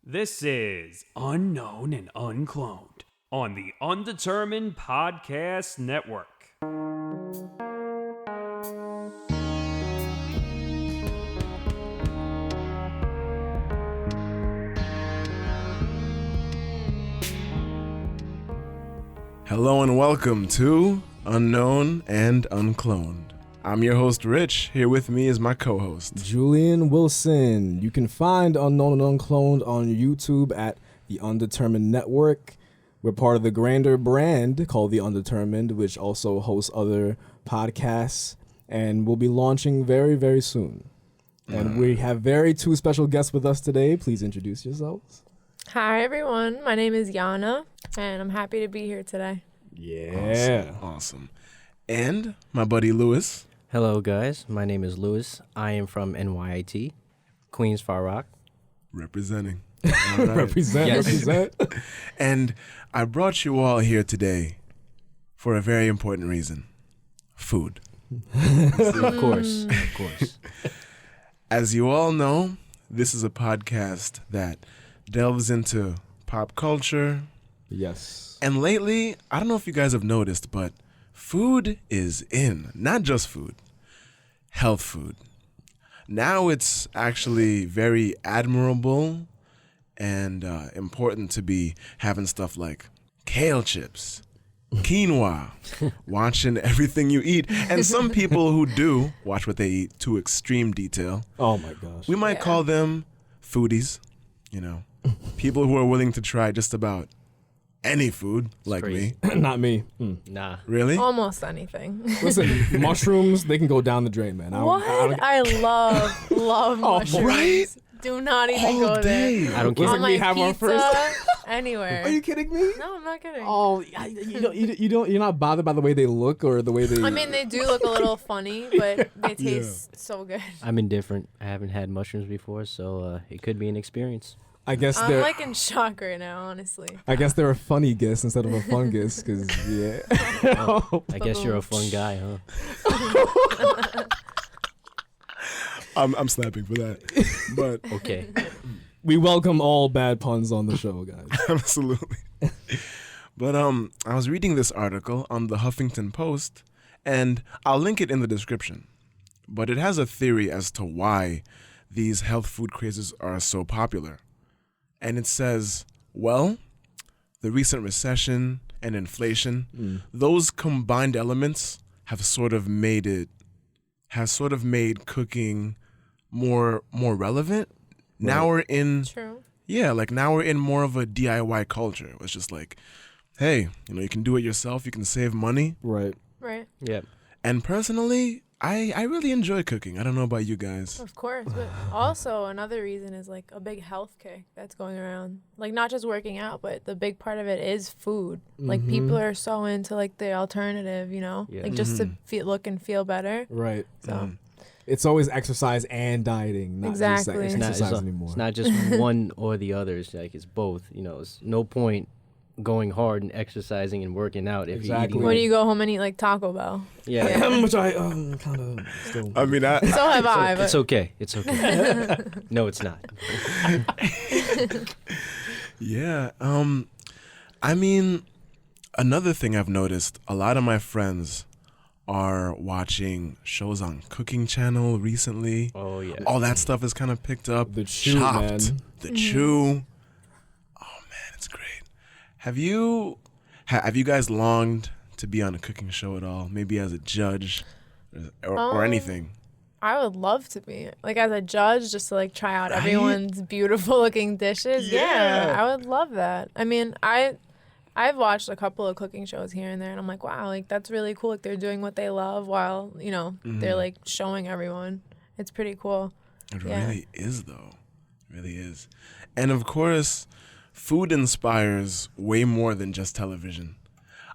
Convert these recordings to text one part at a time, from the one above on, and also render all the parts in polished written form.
This is Unknown and Uncloned on the Undetermined Podcast Network. Hello and welcome to Unknown and Uncloned. I'm your host, Rich. Here with me is my co-host, Julian Wilson. You can find Unknown and Uncloned on YouTube at the Undetermined Network. We're part of the grander brand called the Undetermined, which also hosts other podcasts, and we'll be launching very, very soon. And we have two special guests with us today. Please introduce yourselves. Hi, everyone. My name is Yanna, and I'm happy to be here today. Yeah. Awesome. And my buddy, Lewis. Hello, guys. My name is Lewis. I am from NYIT, Queens Far Rock. Representing. All right. Represent. And I brought you all here today for a very important reason. Food. Of course. As you all know, this is a podcast that delves into pop culture. Yes. And lately, I don't know if you guys have noticed, but food is in. Not just food, health food. Now it's actually very admirable and important to be having stuff like kale chips, quinoa, watching everything you eat. And some people who do watch what they eat to extreme detail. Oh my gosh. We might call them foodies, you know, people who are willing to try just about any food, like crazy. me. Not me. Nah. Really? Almost anything. Listen, mushrooms, they can go down the drain, man. I love mushrooms. right? Do not even All go day. there. I don't care. Listen, On we my have our pizza, first- anywhere. Are you kidding me? No, I'm not kidding. Oh, you're not bothered by the way they look or the way they. I mean, they do look a little funny, but they taste so good. I'm indifferent. I haven't had mushrooms before, so it could be an experience. I guess I'm they're. like in shock right now, honestly. I guess they're a funny guess instead of a fungus, because yeah. I guess you're a fun guy, huh? I'm snapping for that. But Okay. We welcome all bad puns on the show, guys. absolutely. But I was reading this article on the Huffington Post, and I'll link it in the description. But it has a theory as to why these health food crazes are so popular. And it says, well, the recent recession and inflation, those combined elements have sort of made cooking more relevant. Now we're in True. now we're in more of a DIY culture. It's just like, hey, you can do it yourself, you can save money. Right. Right. Yep. And personally, I really enjoy cooking. I don't know about you guys. Of course, but also another reason is like a big health kick that's going around. Like not just working out, but the big part of it is food. Like people are so into like the alternative, Yeah. like just to look and feel better. Right. So It's always exercise and dieting, not Exactly. just It's exercise anymore. It's not just one or the other. It's like it's both. It's no point going hard and exercising and working out if you're Exactly. eating. when you go home and eat like Taco Bell. Yeah. Which I kind of still. I mean, So have I. But It's okay. It's okay. No, it's not. yeah. I mean, another thing I've noticed, a lot of my friends are watching shows on Cooking Channel recently. Oh, yeah. All that stuff is kind of picked up. The Chew, Chopped. man. The Chew. Oh man, it's great. Have you guys longed to be on a cooking show at all? Maybe as a judge or anything? I would love to be like as a judge, just to like try out everyone's beautiful looking dishes. Yeah, I would love that. I mean, I've watched a couple of cooking shows here and there, and I'm like, wow, like that's really cool. Like they're doing what they love while they're like showing everyone. It's pretty cool. It really is, though. It really is. And of course, food inspires way more than just television.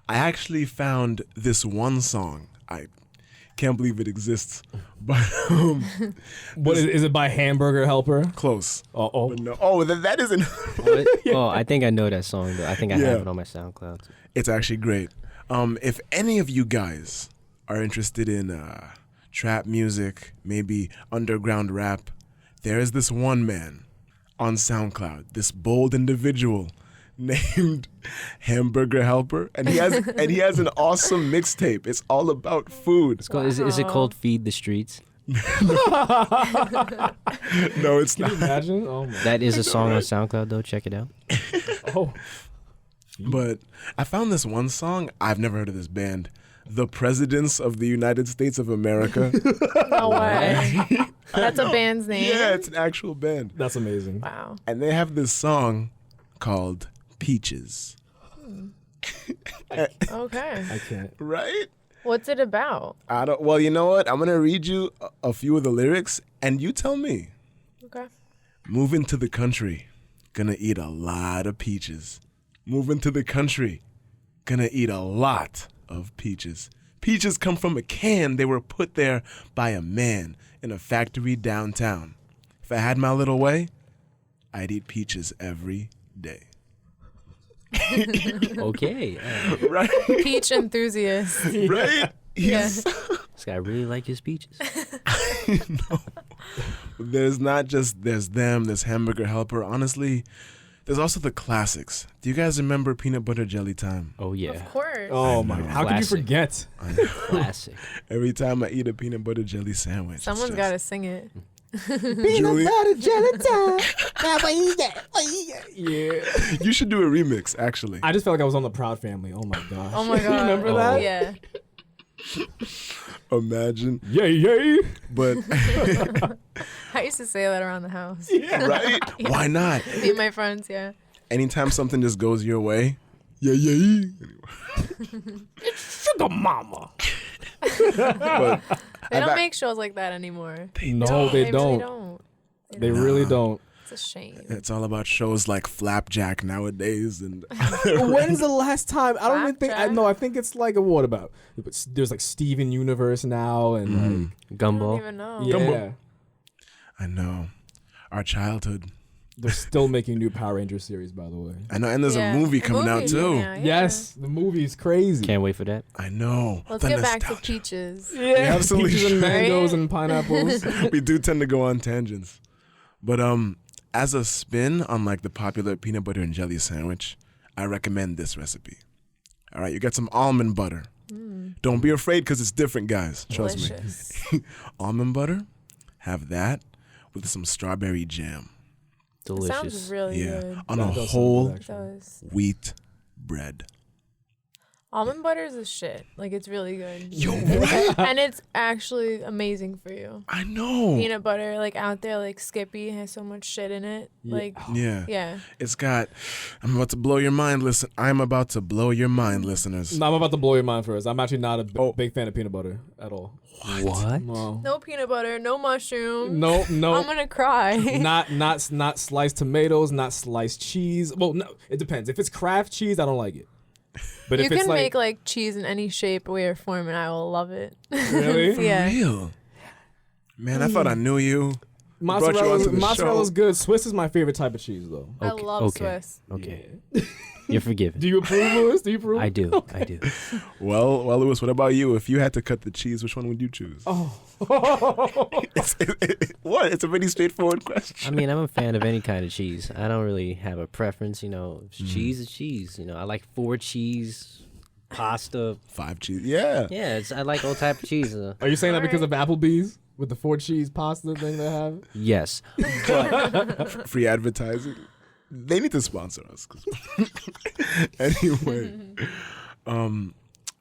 I actually found this one song. I can't believe it exists, but What is it by Hamburger Helper? close. Oh. But no. Oh, that isn't. What? Oh, I think I know that song, though. I think I have it on my SoundCloud. It's actually great. If any of you guys are interested in trap music, maybe underground rap, there is this one man. on SoundCloud. This bold individual named Hamburger Helper, and he has an awesome mixtape. It's all about food. It's called, is it called Feed the Streets? No, it's Can you not. imagine? Oh my. That is a song on SoundCloud, though. Check it out. Oh. But I found this one song. I've never heard of this band. The Presidents of the United States of America. No way. That's a band's name. Yeah, it's an actual band. That's amazing. Wow. And they have this song called Peaches. Okay. I can't. Right? What's it about? Well, you know what? I'm going to read you a few of the lyrics and you tell me. Okay. Moving to the country, gonna eat a lot of peaches. Moving to the country, gonna eat a lot of peaches. Peaches come from a can. They were put there by a man in a factory downtown. If I had my little way, I'd eat peaches every day. Okay. Right? Peach enthusiast. Right? Yeah. He's- This guy really like his peaches. No. There's not just, there's them, there's Hamburger Helper. Honestly, there's also the classics. Do you guys remember Peanut Butter Jelly Time? Oh, yeah. Of course. Oh my. know. How could you Classic. forget? Classic. Every time I eat a peanut butter jelly sandwich. Someone's got to sing it. Julie, Yeah. you should do a remix, actually. I just felt like I was on the Proud Family. Oh my gosh. Oh my god. Remember that? Yeah. Imagine. Yay, yay. But, I used to say that around the house. right? Why not? Me and my friends, yeah. Anytime something just goes your way, yeah. Sugar mama. But They don't I've- make shows like that anymore. No, they Really don't. don't. They really don't. It's a shame. It's all about shows like Flapjack nowadays, and When's the last time? I don't even think. Flapjack? I think it's like a what about? There's like Steven Universe now, and I don't Gumball. even know. like yeah, I know our childhood. they're still making new Power Ranger series, by the way. I know, and there's Yeah. a movie A coming out movie too. coming out, yeah. Yes, the movie's crazy. Can't wait for that. I know. Let's The get back to nostalgia. peaches. Yeah, absolutely peaches and should. mangoes Right? and pineapples. We do tend to go on tangents, but as a spin on like the popular peanut butter and jelly sandwich, I recommend this recipe. All right, you got some almond butter. Don't be afraid because it's different, guys. Trust me. Delicious. Almond butter, have that with some strawberry jam. It sounds Delicious. really Yeah, good. on That a does sound whole good, It actually. does. wheat bread. Almond butter is a shit. Like, it's really good. Yo, right? And it's actually amazing for you. I know. Peanut butter, like out there, like Skippy has so much shit in it. Yeah. Like, Yeah. yeah. It's got. I'm about to blow your mind. Listen, I'm about to blow your mind, listeners. No, I'm about to blow your mind first. I'm actually not a Oh. big fan of peanut butter at all. What? No, No peanut butter, no mushroom. no, I'm no. gonna cry. not sliced tomatoes, not sliced cheese. Well, no, it depends. If it's Kraft cheese, I don't like it. But You if it's can like, make like cheese in any shape, way, or form, and I will love it. really, Yeah. Real. Man, I thought I knew you. Brought you onto the mozzarella's show. good. Swiss is my favorite type of cheese, though. I Okay, love okay. Swiss. Okay. You're forgiven. Do you approve, Louis? Do you approve? I do. I do. Well, Lewis, what about you? If you had to cut the cheese, which one would you choose? Oh, What? It's a pretty straightforward question. I mean, I'm a fan of any kind of cheese. I don't really have a preference. You know, cheese is cheese. You know, I like 4 cheese, pasta. 5 cheese. Yeah. Yeah, I like all type of cheese. are you saying that because of Applebee's with the 4 cheese pasta thing they have? Yes. Free advertising. They need to sponsor us. 'Cause anyway.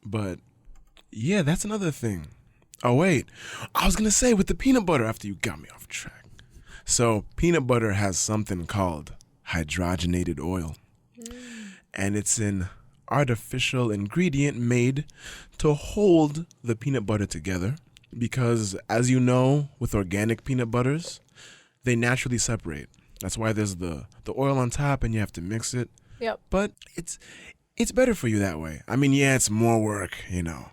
But yeah, that's another thing. Oh, wait. I was going to say with the peanut butter after you got me off track. So peanut butter has something called hydrogenated oil. And it's an artificial ingredient made to hold the peanut butter together. Because as you know, with organic peanut butters, they naturally separate. That's why there's the oil on top and you have to mix it. Yep. But it's better for you that way. I mean, yeah, it's more work, you know.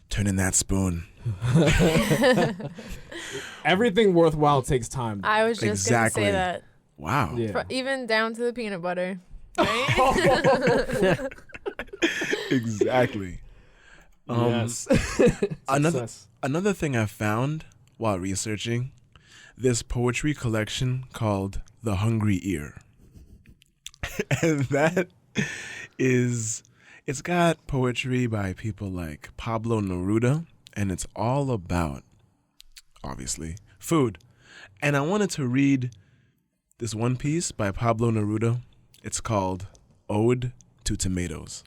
Turning that spoon. Everything worthwhile takes time. I was just Exactly. gonna say that. Wow. Yeah. Even down to the peanut butter. Right? Exactly. Yes. Another Success. another thing I found while researching, this poetry collection called The Hungry Ear. And it's got poetry by people like Pablo Neruda, and it's all about, obviously, food. And I wanted to read this one piece by Pablo Neruda. It's called Ode to Tomatoes.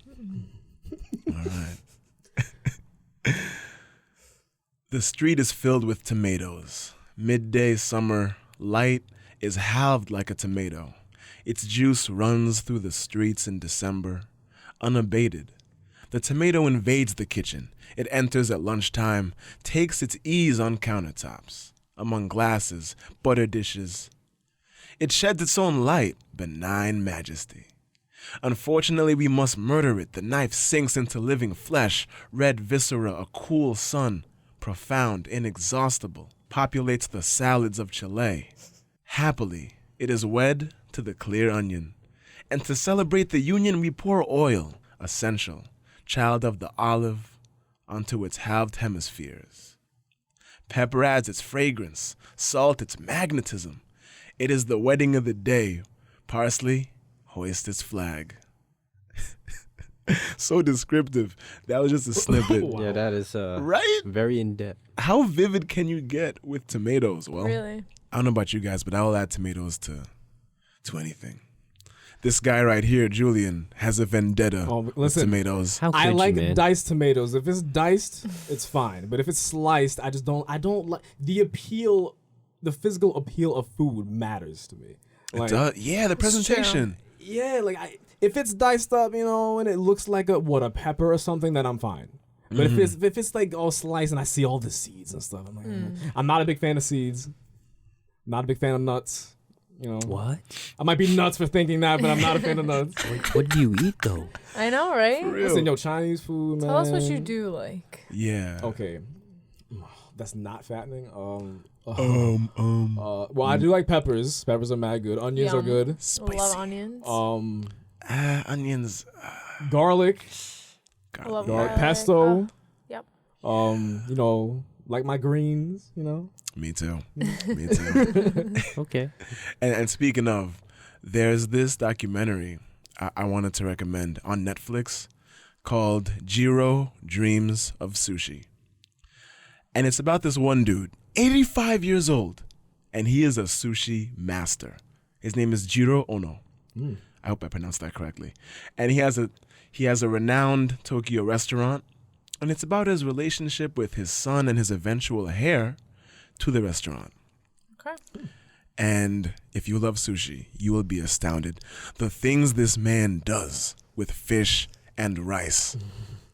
All right. The street is filled with tomatoes. Midday summer light is halved like a tomato. Its juice runs through the streets in December, unabated. The tomato invades the kitchen. It enters at lunchtime, takes its ease on countertops, among glasses, butter dishes. It sheds its own light, benign majesty. Unfortunately, we must murder it. The knife sinks into living flesh, red viscera, a cool sun, profound, inexhaustible, populates the salads of Chile. Happily, it is wed to the clear onion. And to celebrate the union, we pour oil, essential, child of the olive, onto its halved hemispheres. Pepper adds its fragrance, salt its magnetism. It is the wedding of the day. Parsley hoists its flag. So descriptive. That was just a snippet. Yeah, that is Right? very in depth. How vivid can you get with tomatoes? Well, Really? I don't know about you guys, but I will add tomatoes to anything. This guy right here, Julian, has a vendetta with listen, tomatoes. How could I like you, man? diced tomatoes. If it's diced, it's fine. But if it's sliced, I don't like the appeal. The physical appeal of food matters to me. It does. Yeah, the presentation. Yeah, like if it's diced up, and it looks like a pepper or something, then I'm fine. But if it's like all sliced and I see all the seeds and stuff, I'm like, I'm not a big fan of seeds. Not a big fan of nuts. What? I might be nuts for thinking that, but I'm not a fan of nuts. What do you eat though? I know, right? Listen, Chinese food, man. Tell us what you do like. Yeah. Okay, that's not fattening. Well, I do like peppers. Peppers are mad good. Onions are Yum. good. spicy. I love onions. Onions. Garlic. I love Garlic. garlic. Pesto. Yep. Like my greens. Me too. Me too. Okay. And speaking of, there's this documentary I wanted to recommend on Netflix called Jiro Dreams of Sushi. And it's about this one dude, 85 years old, and he is a sushi master. His name is Jiro Ono. I hope I pronounced that correctly. And he has a renowned Tokyo restaurant, and it's about his relationship with his son and his eventual heir to the restaurant. Okay. And if you love sushi, you will be astounded. The things this man does with fish and rice.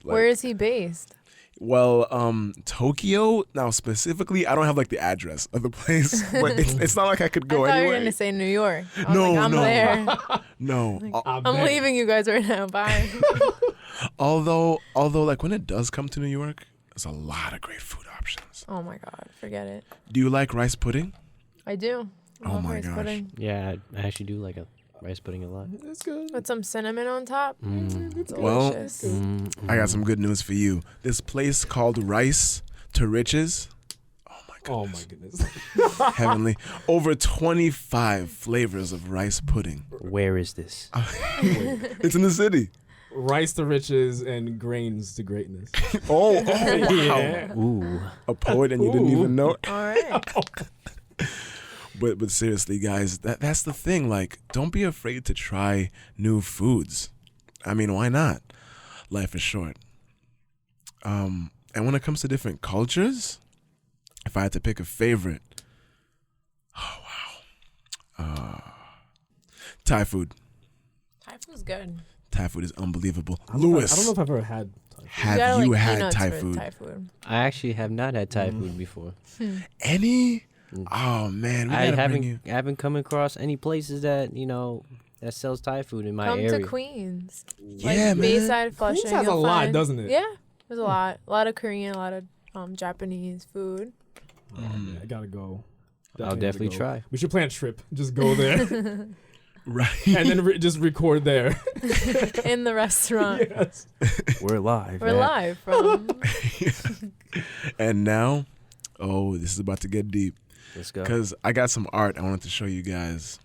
Where is he based? Well, Tokyo, now specifically, I don't have like the address of the place, but it's not like I could go I thought you were anywhere. going to say New York. I was No, like, I'm no. there. No. I'm leaving you guys right now. Bye. Although like when it does come to New York, there's a lot of great food options. Oh my God. Forget it. Do you like rice pudding? I do. I Oh love my rice gosh. pudding. Yeah, I actually do like a rice pudding a lot. It's good. With some cinnamon on top. Well, Delicious. I got some good news for you. This place called Rice to Riches. Oh my goodness. Heavenly. Over 25 flavors of rice pudding. Where is this? It's in the city. Rice to riches and grains to greatness. Oh, wow. Yeah. Ooh. A poet and you didn't even know. All right. But seriously, guys, that's the thing. Like, don't be afraid to try new foods. I mean, why not? Life is short. And when it comes to different cultures, if I had to pick a favorite, Thai food. Thai food's good. Thai food is unbelievable. I don't know Lewis, if I've ever had. have you had peanuts Thai for food? Thai food. I actually have not had Thai food before. Any? Oh man, we gotta bring you. I haven't come across any places that that sells Thai food in my Come area. to Queens. Yeah, man. Bayside, Flushing. Queens has a you'll lot, find- doesn't it? Yeah. There's a lot. A lot of Korean, a lot of Japanese food. Oh, man, I gotta go. I'll have to definitely go. try. We should plan a trip. Just go there Right. and then just record there. In the restaurant. Yes. We're live. We're live from. And now, this is about to get deep. Let's go. because I got some art I wanted to show you guys.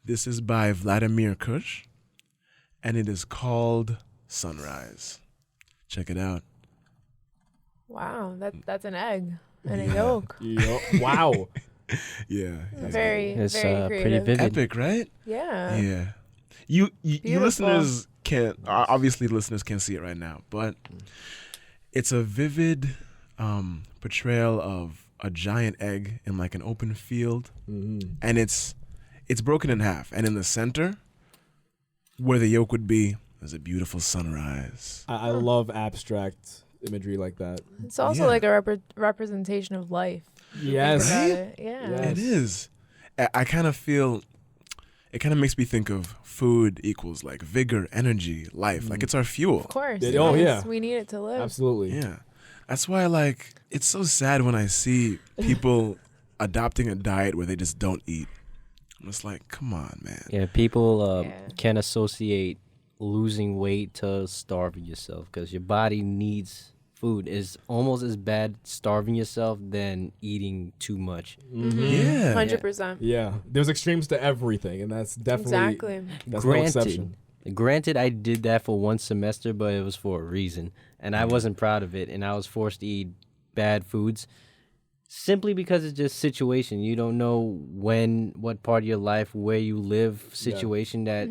This is by Vladimir Kush, and it is called Sunrise. Check it out. Wow, that's an egg and a Yeah. yolk. Wow. Yeah. Very, It's very pretty creative. vivid. Epic, right? Yeah. Yeah. You Beautiful. listeners can't, obviously listeners can't see it right now, but it's a vivid portrayal of a giant egg in like an open field, and it's broken in half, and in the center where the yolk would be, there's a beautiful sunrise. I love abstract imagery like that. It's also Yeah. like a representation of life. Yes. About Right? it. Yeah. Yeah. It is. I kind of feel, it kind of makes me think of food equals like vigor, energy, life. Like it's our fuel. Of course. Oh, yes, yeah. We need it to live. Absolutely. Yeah. That's why, like, it's so sad when I see people adopting a diet where they just don't eat. I'm just like, come on, man. Yeah, people Yeah. can associate losing weight to starving yourself because your body needs food. Is almost as bad starving yourself than eating too much. Yeah. 100%. Yeah. There's extremes to everything, and that's definitely Exactly. that's no exception. Granted, I did that for one semester, but it was for a reason, and I wasn't proud of it, and I was forced to eat bad foods simply because it's just situation. You don't know what part of your life, where you live, situation that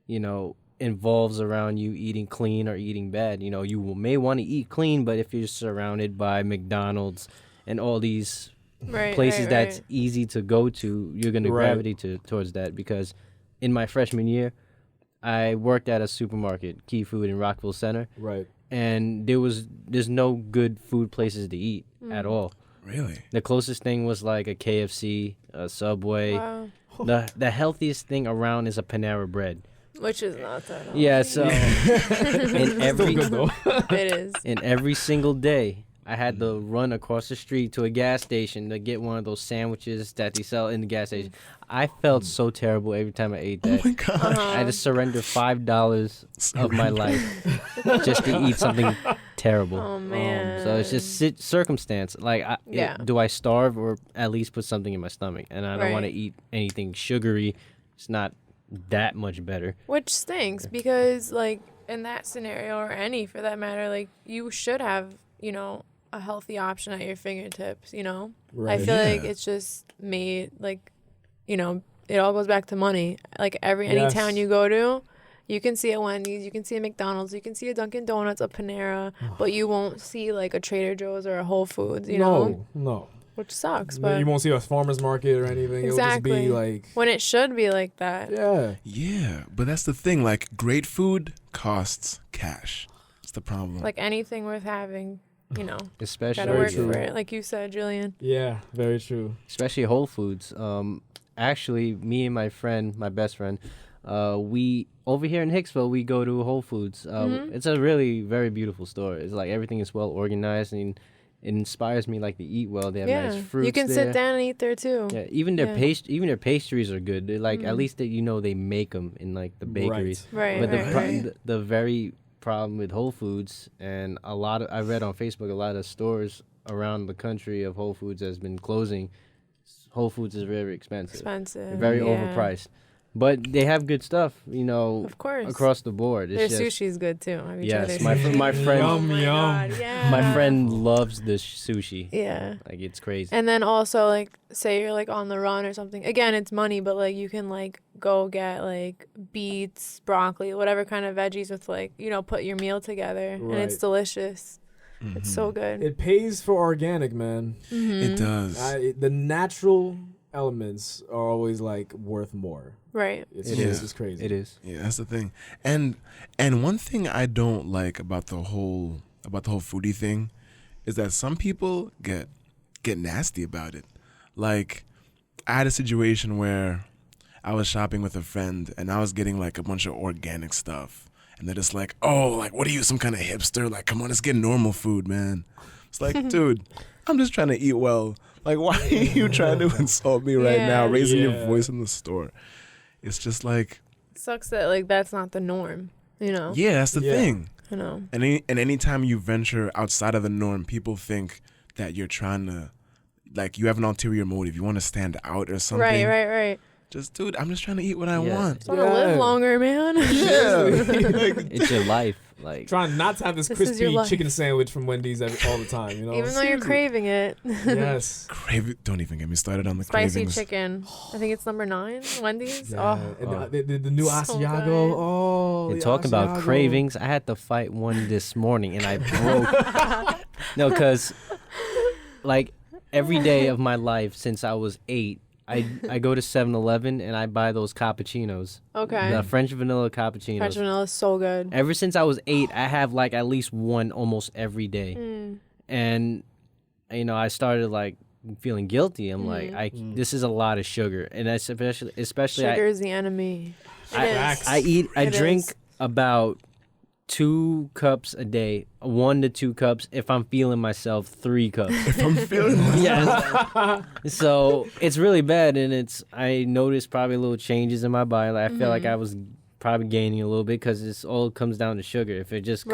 you know involves around you eating clean or eating bad. You know, you may want to eat clean, but if you're surrounded by McDonald's and all these Right. places right, that's right. easy to go to, you're going to Right. gravitate towards that. Because in my freshman year, I worked at a supermarket, Key Food in Rockville Center, Right. and there's no good food places to eat at all. Really? The closest thing was like a KFC, a Subway. Wow. The healthiest thing around is a Panera Bread. Which is not that. Yeah, so in every Good though. It is. and every single day I had to run across the street to a gas station to get one of those sandwiches that they sell in the gas station. I felt so terrible every time I ate that. Oh my gosh. I had to surrender $5 of my life just to eat something terrible. Oh man. So it's just circumstance. Like, Yeah. do I starve or at least put something in my stomach? And I don't want to Right. eat anything sugary. It's not that much better. Which stinks because, like, in that scenario or any for that matter, like, you should have, you know, a healthy option at your fingertips, you know? Right. I feel like Yeah. it's just made, like, you know, it all goes back to money. Like, any Yes. town you go to, you can see a Wendy's, you can see a McDonald's, you can see a Dunkin' Donuts, a Panera, but you won't see, like, a Trader Joe's or a Whole Foods, you know? No. Which sucks, No. but You won't see a farmer's market or anything. It'll just Exactly. be like, when it should be like that. yeah. Yeah, but that's the thing. Like, great food costs cash. That's the problem. Like, anything worth having, you know, Especially gotta work true. for it. Like you said, Julian. Yeah, very true. especially Whole Foods. Actually, me and my best friend, we over here in Hicksville, we go to Whole Foods. It's a really very beautiful store. It's like everything is well organized and it inspires me like to eat well. They have Yeah, nice fruits. you can there. sit down and eat there too. Yeah, even their Yeah. even their pastries are good. They're like at least that they make them in like the bakeries. Right, But right, right. the very problem with Whole Foods and I read on Facebook a lot of stores around the country of Whole Foods has been closing. Whole Foods is very expensive. Very yeah. overpriced. But they have good stuff, Of course. across the board. Their It's just, sushi's good too. Have you Yes, tried my their fr- my sushi? friend- Oh my Yum, God, yeah. my friend loves the sushi. Yeah. Like it's crazy. And then also, like, say you're like on the run or something. Again, it's money, but like you can like go get like beets, broccoli, whatever kind of veggies with like, you know, put your meal together, and it's Right. delicious. It's so good. It pays for organic, man. It does. The natural elements are always like worth more. Right. It's It just is. it's crazy. It is. Yeah, that's the thing. And one thing I don't like about the whole foodie thing is that some people get nasty about it. Like, I had a situation where I was shopping with a friend and I was getting like a bunch of organic stuff. And they're just like, oh, like, what are you, some kind of hipster? Like, come on, let's get normal food, man. It's like, dude, I'm just trying to eat well. Like, why are you trying to insult me right now, Yeah. raising your Yeah. voice in the store? It's just like, Sucks that like that's not the norm, you know? yeah, that's the Yeah. thing. You know. And anytime you venture outside of the norm, people think that you're trying to like you have an ulterior motive. You want to stand out or something. Right. Just, dude, I'm just trying to eat what I want. Just want to live longer, man. Yeah. It's your life. Like Trying not to have this This is your crispy life. chicken sandwich from Wendy's all the time, you know? Even though you're craving it. Yes. Don't even get me started on the Spicy cravings. chicken. I think it's number 9, Wendy's. Yeah. Oh. And the new So Asiago. good. Oh, and the talking about Asiago. cravings, I had to fight one this morning, and I broke. No, because like every day of my life since I was 8, I go to 7-Eleven and I buy those cappuccinos, Okay. the French vanilla cappuccinos. French vanilla is so good. Ever since I was 8, I have like at least one almost every day. And I started like feeling guilty. I'm like, this is a lot of sugar, and especially Sugar is the enemy. I drink about 2 cups a day, 1 to 2 cups. If I'm feeling myself, 3 cups. If I'm feeling Yeah. So it's really bad, and I noticed probably little changes in my body. Like, I feel like I was probably gaining a little bit because it all comes down to sugar. If it just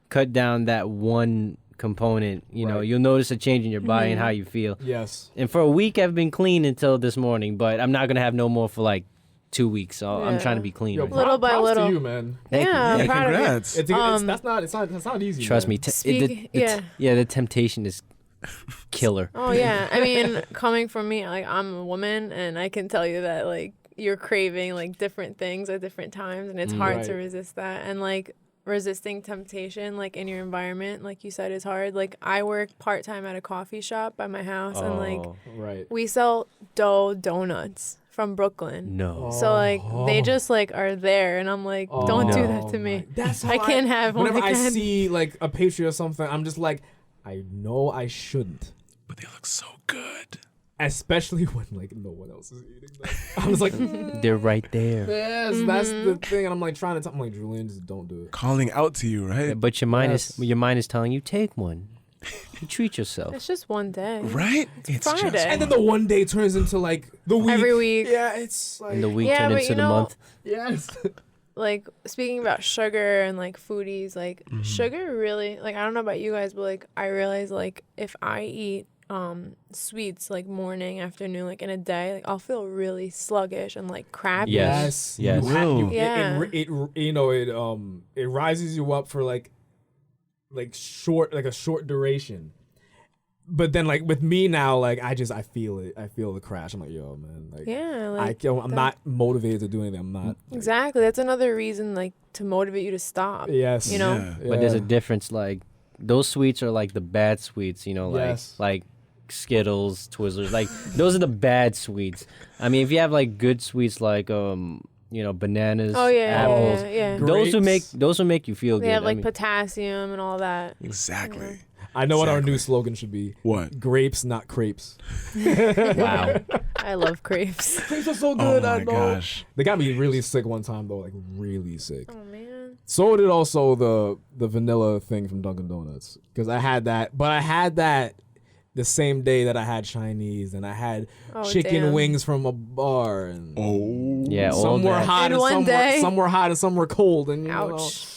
cut down that one component, you'll notice a change in your body and how you feel. Yes. And for a week, I've been clean until this morning, but I'm not gonna have no more for like 2 weeks. So I'm trying to be clean. Yo, right now. Little by props little. to you, man. Thank you. Yeah, I'm proud of you. congrats. That's not easy. Trust man. me. The temptation is killer. Oh yeah, I mean, coming from me, like I'm a woman, and I can tell you that like you're craving like different things at different times, and it's hard to Right. resist that. And like resisting temptation, like in your environment, like you said, is hard. Like I work part time at a coffee shop by my house, and like Right. we sell dough donuts from Brooklyn. No. So like they just like are there, and I'm like, don't do that to me. That's how I can't have one Whenever I again. see like a pastry or something, I'm just like, I know I shouldn't. But they look so good. Especially when like no one else is eating them. I was like, They're right there. yes, that's the thing. And I'm like trying to tell, I'm like, Julian, just don't do it. Calling out to you, right? But your mind Yes. is telling you take one. You treat yourself. It's just one day. Right? It's Friday. And then the one day turns into like the week. Every week. Yeah, it's like And the week Yeah, turned but into you the know- month. yes. Like speaking about sugar and like foodies, like sugar really, like I don't know about you guys, but like I realize like if I eat sweets like morning, afternoon, like in a day, like I'll feel really sluggish and like crappy. Yes. You will. Yeah. It rises you up for like a short duration. But then like with me now, like I feel it. I feel the crash. I'm like, yo, man, like Yeah, like I'm not motivated to do anything. I'm not. exactly. That's another reason like to motivate you to stop. Yes. You know? Yeah. But there's a difference. Like those sweets are like the bad sweets. Yes. like Skittles, Twizzlers. Like those are the bad sweets. I mean, if you have like good sweets like bananas, Oh yeah, apples, yeah. those will make you feel They good. have like I mean, potassium and all that. Exactly. I know what our new slogan should be. What? Grapes, not crepes. wow. I love crepes. Crepes are so Oh good. my I know. gosh. They got me really sick one time though, like really sick. Oh man. So did also the vanilla thing from Dunkin' Donuts, because I had that, but I had that the same day that I had Chinese, and I had chicken damn. wings from a bar, and Oh. Yeah. All some were that. hot In and one some day? were, some were hot and some were cold, and you know, Ouch.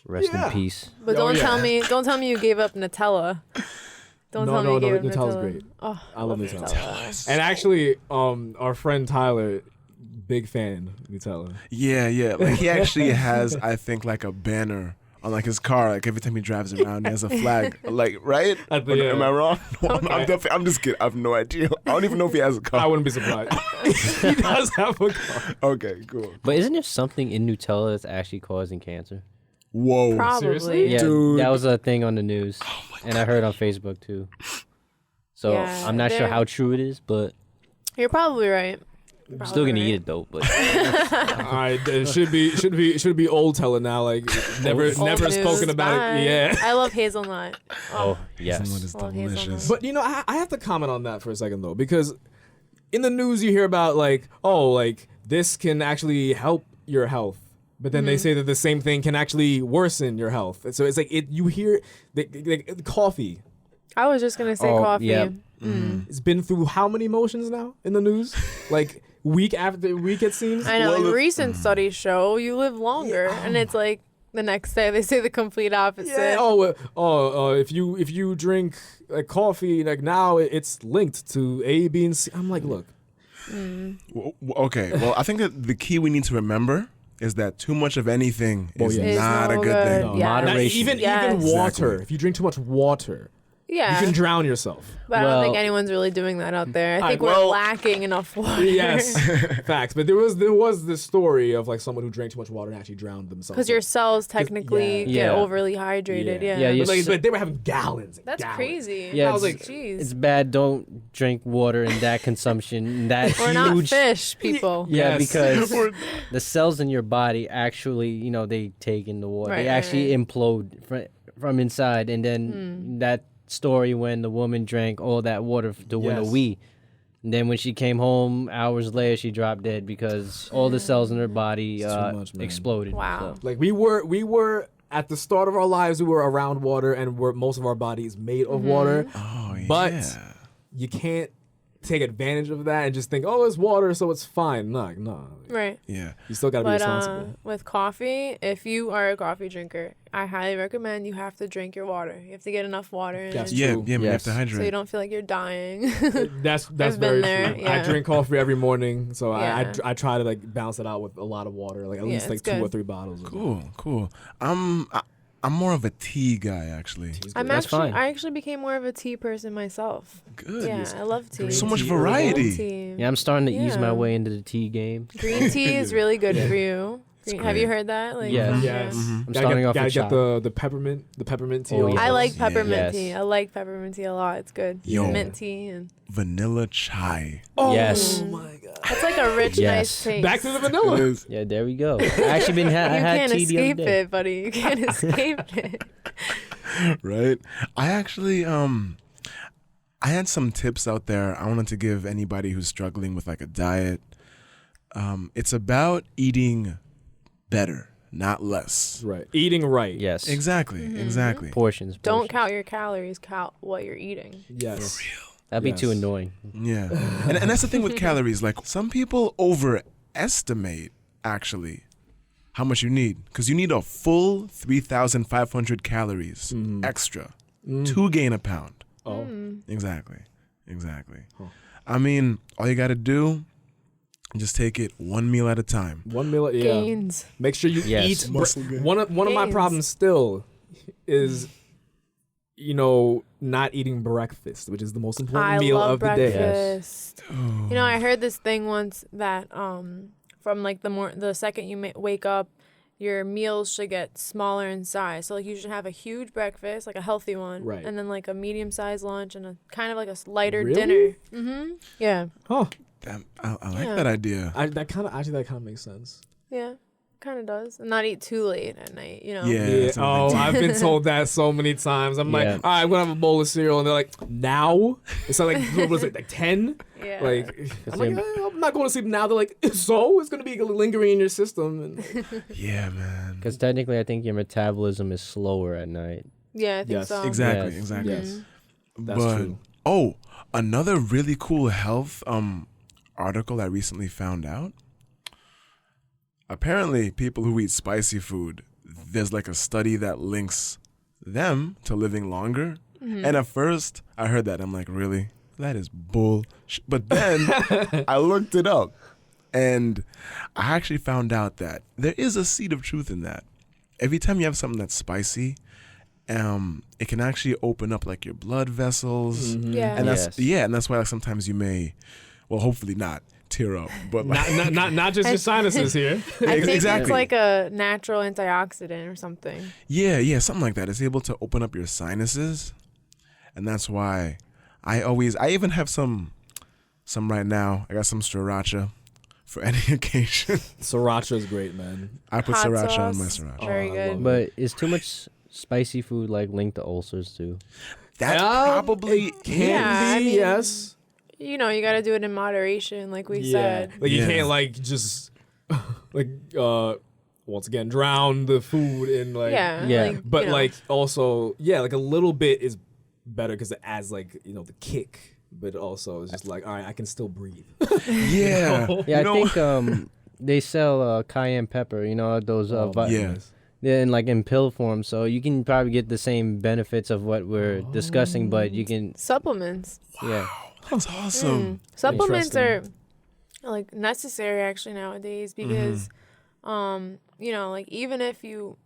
Rest Yeah. in peace. But Oh, don't yeah. tell me you gave up Nutella. Don't No, tell me no, you gave no, up Nutella's Nutella. great. Oh, I love Nutella. Oh, And actually, our friend Tyler, big fan of Nutella. Yeah. Like he actually has, I think, like a banner on like his car. Like every time he drives around, he has a flag. Like, right? Yeah. Am I wrong? No, Okay. I'm just kidding. I have no idea. I don't even know if he has a I car. wouldn't be surprised. He does have a car. Okay, cool. But isn't there something in Nutella that's actually causing cancer? Whoa. probably. Seriously? Yeah, Dude. that was a thing on the news, and I heard on Facebook too. So Yeah, I'm not sure they're- how true it is, but You're probably right. I'm still gonna eat it though. But All right, it should be old Teller now. Like never Old news, spoken about bye. it. Yeah. I love hazelnut. oh yes, Hazelnut is Love delicious. hazelnut. But you know, I have to comment on that for a second though, because in the news you hear about like, oh, like this can actually help your health, but then they say that the same thing can actually worsen your health. So it's like you hear the coffee. I was just gonna say Oh, coffee. yeah. It's been through how many motions now in the news? Like week after week, it seems. I know. Well, Like, recent studies show you live longer, and it's like the next day. They say the complete opposite. Yeah. If you drink like coffee, like now it's linked to A, B, and C. I'm like, look. Okay. Well, I think that the key we need to remember is that too much of anything is yes. not a no good good. thing. Yeah. Moderation. Even Yes. water. Exactly. If you drink too much water, Yeah. you can drown yourself. But I don't Well- think anyone's really doing that out there. I think we're well- lacking enough water. Yes, facts. But there was this story of like someone who drank too much water and actually drowned themselves. Because your cells technically yeah. get Yeah. overly hydrated. Yeah. Yeah, you But, like, s- but they were having gallons. And That's gallons. crazy. Yeah, I was like, jeez. It's bad. Don't drink water in that consumption. That We're not huge. fish, people. Yeah, Yes. because the cells in your body actually, they take in the water. Right, They right, actually right. implode from inside. And then that story when the woman drank all that water to win a Yes. wee. And then when she came home hours later, she dropped dead because all the cells in her body It's too much, man. exploded. Wow. So. Like we were at the start of our lives, we were around water, and most of our bodies made of water. Oh, But yeah. you can't take advantage of that and just think, oh, it's water, so it's fine. No. Right. Yeah. You still got to be But responsible. with coffee, if you are a coffee drinker, I highly recommend you have to drink your water. You have to get enough water in That's it, Yeah, true. yeah, man, you have Yes. to so hydrate. you don't feel like you're dying. That's I've very been there, true. yeah. I drink coffee every morning, so Yeah. I try to like balance it out with a lot of water, like at Yeah, least like it's 2 or good. 3 bottles. of Cool. I'm more of a tea guy, actually. That's fine. I actually became more of a tea person myself. Good. Yeah, I love tea. So much tea, variety. Tea. Yeah, I'm starting to ease my Yeah. way into the tea game. Green tea is really good for you. Have you great. heard that? Like, Yes. Yes. I'm Gotta starting get, off gotta with get chai. the peppermint tea. Oh, also. I like Yes. peppermint Yes. tea. I like peppermint tea a lot. It's good. Yo. Mint tea and Vanilla chai. Yes. Oh my god. it's like a rich, Yes. nice taste. Back to the vanilla. Yeah, there we go. I actually been I You had can't tea the other escape day. it, buddy. You can't escape it. Right? I actually I had some tips out there I wanted to give anybody who's struggling with like a diet. It's about eating better, not less. Right. Eating right. Yes. Exactly. Portions. Don't portions. count your calories. Count what you're eating. Yes. That'd be too Yes. annoying. Yeah. And that's the thing with calories. Like some people overestimate actually how much you need because you need a full 3,500 calories extra to gain a pound. Oh. Exactly. I mean, all you got to do just take it one meal at a time. 1 meal. Yeah. Gains. Make sure you Yes. eat. Muscle gain. One of my Gains. problems still is, not eating breakfast, which is the most important I meal love of the day. breakfast. You know, I heard this thing once that from like the second you wake up, your meals should get smaller in size. So like you should have a huge breakfast, like a healthy one, Right. and then like a medium-sized lunch and a kind of like a lighter Really? dinner. Mm-hmm. Yeah. Huh. I like Yeah. that idea. That kind of makes sense. Yeah. Kind of does. And not eat too late at night. You know. Yeah. Yeah. that's what Oh, they do. I've been told that so many times. I'm like, Yeah. all right, I'm gonna have a bowl of cereal, and they're like, now? It's not like what was it, like 10? Yeah. Like, I'm like, I'm not going to sleep now. They're like, so it's gonna be lingering in your system. And Yeah, man. Because technically, I think your metabolism is slower at night. Yeah, I think Yes. so. Exactly. Yes. Exactly. yes, that's But true. another really cool health article I recently found out. Apparently, people who eat spicy food, there's like a study that links them to living longer. And at first, I heard that. I'm like, really? That is bull. But then I looked it up, and I actually found out that there is a seed of truth in that. Every time you have something that's spicy, it can actually open up like your blood vessels. Yeah. And that's Yes. and that's why like sometimes you may, well, hopefully not tear up, but like, Not just your sinuses here. I think exactly. it's like a natural antioxidant or something. yeah, something like that. It's able to open up your sinuses, and that's why I even have some right now. I got some sriracha for any occasion. Sriracha is great, man. I put Hot sriracha on sauce. my sriracha. Very I good. love it. But is too much spicy food like linked to ulcers too? That probably Can Yeah, be, I mean, yes. You know, you got to do it in moderation, like we Yeah. said. Like you Yeah. can't like just like once again drown the food in like Yeah. Yeah. Like, but you know. like also like a little bit is better because it adds like the kick, but also it's just like all right, I can still breathe. Yeah. Yeah, You know- I think they sell cayenne pepper. You know those. Oh, my yeah. goodness. in like in pill form, so you can probably get the same benefits of what we're discussing, but you can Supplements. yeah. That's awesome. Supplements are Interesting. like necessary actually nowadays because you know, like even if you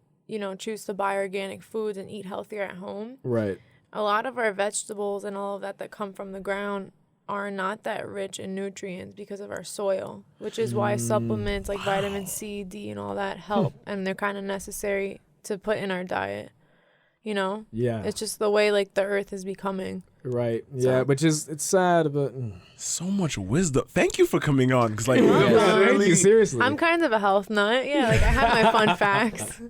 choose to buy organic foods and eat healthier at home, Right. a lot of our vegetables and all of that come from the ground are not that rich in nutrients because of our soil, which is why supplements like vitamin C, D, and all that help, and they're kind of necessary to put in our diet. You know, Yeah. it's just the way like the earth is becoming. Right. Yeah, which is it's sad, but So much wisdom. Thank you for coming on. Because like, welcome. thank you, seriously. I'm kind of a health nut. Yeah, like I have my fun facts.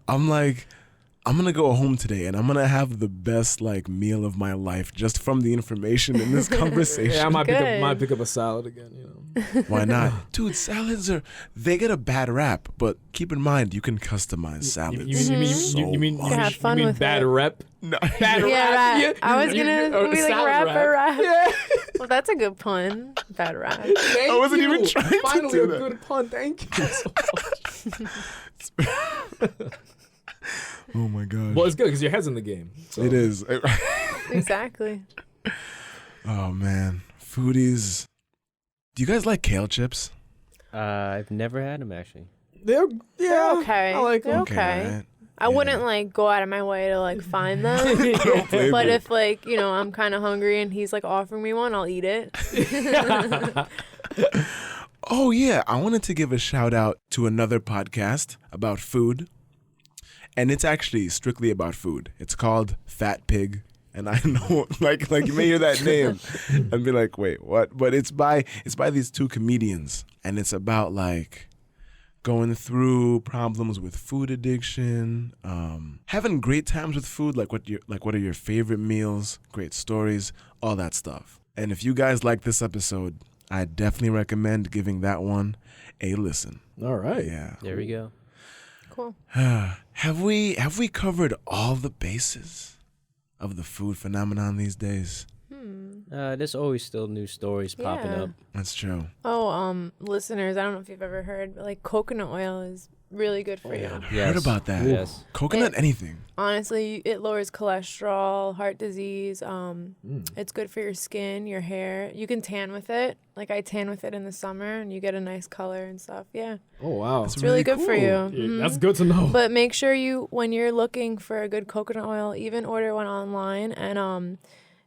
I'm like, I'm gonna go home today and I'm gonna have the best like meal of my life just from the information in this conversation. Yeah, I might Good. pick up a salad again. You know. Why not? Dude, salads they get a bad rap, but keep in mind you can customize salads. You mean You can have fun you mean with bad it. rep? No. Bad Yeah, rap. rap. I was gonna be like salad rapper rap. Yeah. Well, that's a good pun. Bad rap. Thank I wasn't you. even trying to Finally, do a that. good pun. Thank you so much. Oh my god. Well, it's good because your head's in the game. So. It is. Exactly. Oh man, foodies. Do you guys like kale chips? I've never had them actually. They're okay. I like They're them. okay. right? I wouldn't like go out of my way to like find them. blame But you. if like, I'm kind of hungry and he's like offering me one, I'll eat it. Oh yeah, I wanted to give a shout out to another podcast about food. And it's actually strictly about food. It's called Fat Pig. And I know like you may hear that name and be like, "Wait, what?" But it's by these two comedians and it's about like going through problems with food addiction, having great times with food, like what are your favorite meals, great stories, all that stuff. And if you guys like this episode, I definitely recommend giving that one a listen. All right. Yeah. There we go. Cool. Have we covered all the bases of the food phenomenon these days? There's always still new stories popping Yeah. up. That's true. Oh, listeners, I don't know if you've ever heard, but like coconut oil is really good for you. Heard about that. Yes. Coconut, It- anything. Honestly, it lowers cholesterol, heart disease. It's good for your skin, your hair. You can tan with it. Like I tan with it in the summer, and you get a nice color and stuff. Yeah, Oh wow. it's really good for you. Yeah, Mhm. that's good to know. But make sure when you're looking for a good coconut oil, even order one online and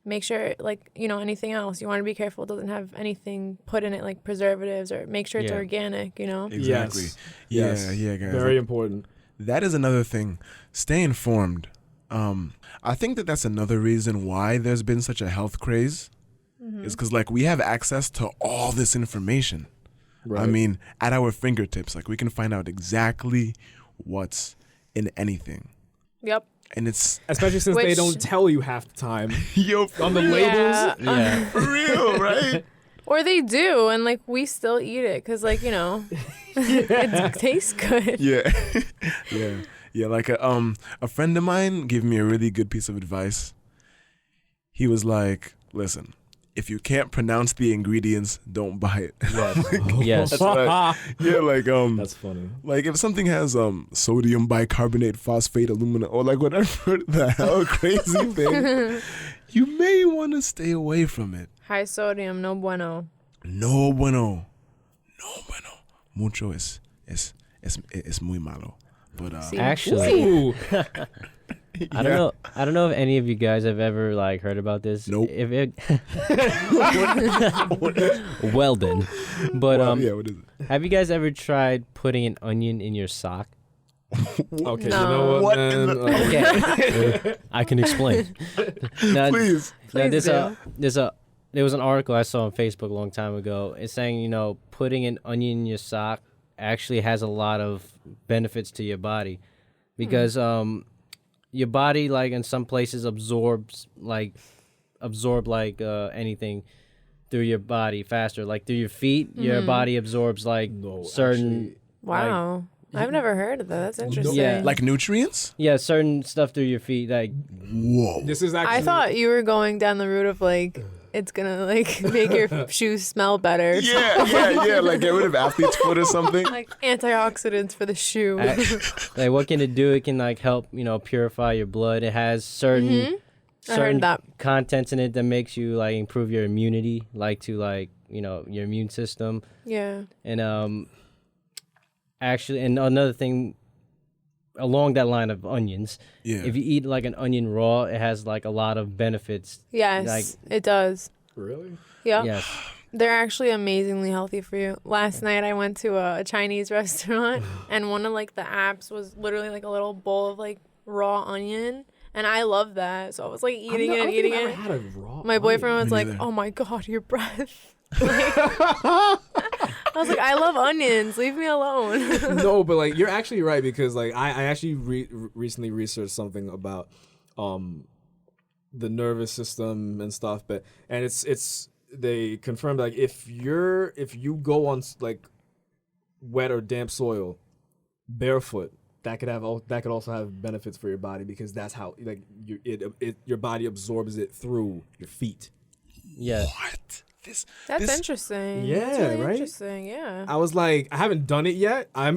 make sure anything else. You want to be careful it doesn't have anything put in it like preservatives, or make sure it's Yeah. organic. Exactly. Yes. Yeah, Yes. yeah, guys. Very important. That is another thing. Stay informed. I think that's another reason why there's been such a health craze. Is because like we have access to all this information. Right. I mean, at our fingertips. Like we can find out exactly what's in anything. Yep. And it's Especially since they Which- don't tell you half the time yo on the Yeah. labels. Yeah. for real, right? Or they do, and like we still eat it because it tastes good. Yeah. Yeah. Like a friend of mine gave me a really good piece of advice. He was like, "Listen, if you can't pronounce the ingredients, don't buy it." Yes. That's right. Yeah, like That's funny. like if something has sodium bicarbonate, phosphate, aluminum, or like whatever the hell crazy thing, you may want to stay away from it. High sodium, no bueno. No bueno. No bueno. Mucho es muy malo. But See? Actually, Ooh. I don't know if any of you guys have ever like heard about this. Nope. If it well then. But yeah, what is it? have you guys ever tried putting an onion in your sock? Okay, No. you know what, What man? in the- Okay. I can explain. Now, Please. now Please there was an article I saw on Facebook a long time ago. It's saying, putting an onion in your sock actually has a lot of benefits to your body because your body, like in some places, absorb anything through your body faster. Like through your feet, your body absorbs like certain Wow. I've never heard of that. That's interesting. Yeah. Like nutrients? certain stuff through your feet. Like Whoa. This is actually. I thought you were going down the route of like it's gonna like make your shoes smell better. Yeah. Like get rid of athlete's foot or something. Like antioxidants for the shoe. Like what can it do? It can like help, purify your blood. It has certain contents in it that makes you like improve your immunity, like to like, your immune system. Yeah. And actually, and another thing along that line of onions, if you eat like an onion raw, it has like a lot of benefits. Yes, like, it does. Really? Yeah. Yes. They're actually amazingly healthy for you. Last night I went to a Chinese restaurant and one of like the apps was literally like a little bowl of like raw onion. And I love that. So I was like eating it. My boyfriend was like, "Oh my God, your breath." I was like, "I love onions. Leave me alone." No, but like you're actually right because like I actually recently researched something about the nervous system and stuff, and it's they confirmed like if you go on like wet or damp soil barefoot, that could also have benefits for your body because that's how like your body absorbs it through your feet. Yeah. What? That's interesting. Yeah, That's really right? interesting. Yeah. I was like, I haven't done it yet. I